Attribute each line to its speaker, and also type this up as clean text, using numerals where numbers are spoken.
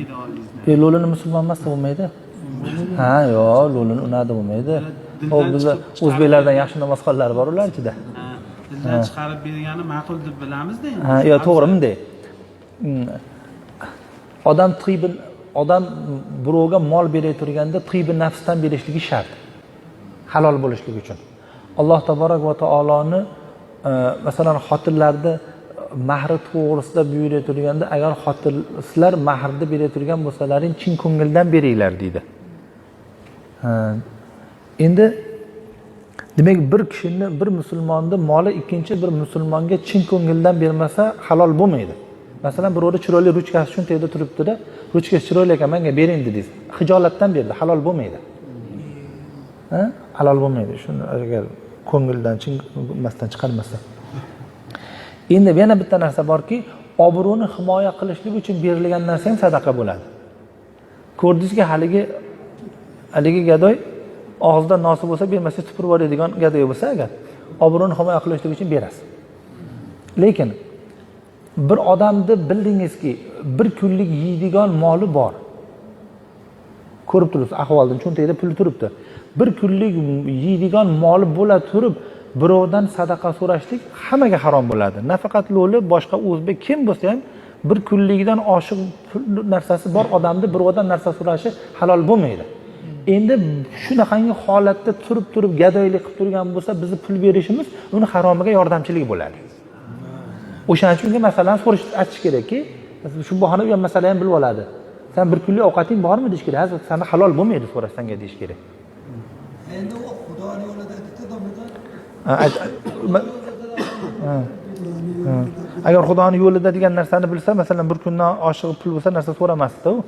Speaker 1: unaydi olingizni.
Speaker 2: Lo'lini musulmon emasda bo'lmaydi. Ha, yo'q, lo'lini unadi bo'lmaydi. O bizda o'zbeklardan yaxshi namozxonlar bor ular ichida.
Speaker 1: Dildan chiqarib bergani ma'qul deb bilamiz-da endi.
Speaker 2: Ha, yo'q, to'g'rimi-da. Odam birovga mol beray turganda tiybi nafsdan berishligi shart. Halol bo'lishligi uchun. Alloh taborak va taoloni masalan xotinlarni mahri to'g'risida buyuray turganda agar xotinlar mahrni beray turgan bo'lsalaring chin ko'ngildan beringlar deydi. Endi demak bir kishini, bir musulmonni moli ikkinchi bir musulmonga chin ko'ngildan bermasa halol bo'lmaydi. Masalan, birovga chiroyli ruchkasi uchun teyda turibdi-da, ruchkasi chiroyli ekan, menga bering dedingiz. Hijolatdan berdi, halol bo'lmaydi. Halol bo'lmaydi. Shuni agar ko'ngildan chin emasdan chiqarmasa. Endi yana bitta narsa borki, obro'ni himoya qilishlik uchun berilgan narsa ham sadaqa bo'ladi. Ko'rdingizki, haligi gadoy og'zida nosi bo'lsa bermasa tupurib yuboradigan gadoy bo'lsa agar obro'ni himoya qilishlik uchun berasiz. Lekin bir odamni bildingizki, bir kunlik yeydigan moli bor. Ko'rib turibsiz, ahvoldan cho'ntagida puli turibdi. Bir kunlik yeydigan moli bo'la turib, birovdan sadaqa so'rashlik hammaga harom bo'ladi. Nafaqat lo'li, boshqa o'zbek kim bo'lsa ham bir kunlikdan oshiq narsasi bor odamni birovdan narsa so'rashi halol bo'lmaydi. Endi shunaqangi holatda turib gadoylik qilib turgan bo'lsa, bizni pul berishimiz uni haromiga yordamchilik bo'ladi. O'shaning uchun masalan aytish kerakki, shu bahona bilan masala ham bilib oladi. Sen bir kunlik ovqating bormi deyish kerak. Hozir sana halol bo'lmaydi so'rashsanga deyish kerak.
Speaker 3: Endi u Xudoning yo'lida aytdi-da.
Speaker 2: Agar Xudoning yo'lida degan narsani bilsa, masalan bir kundan oshiq pul bo'lsa narsa so'ramasdi u.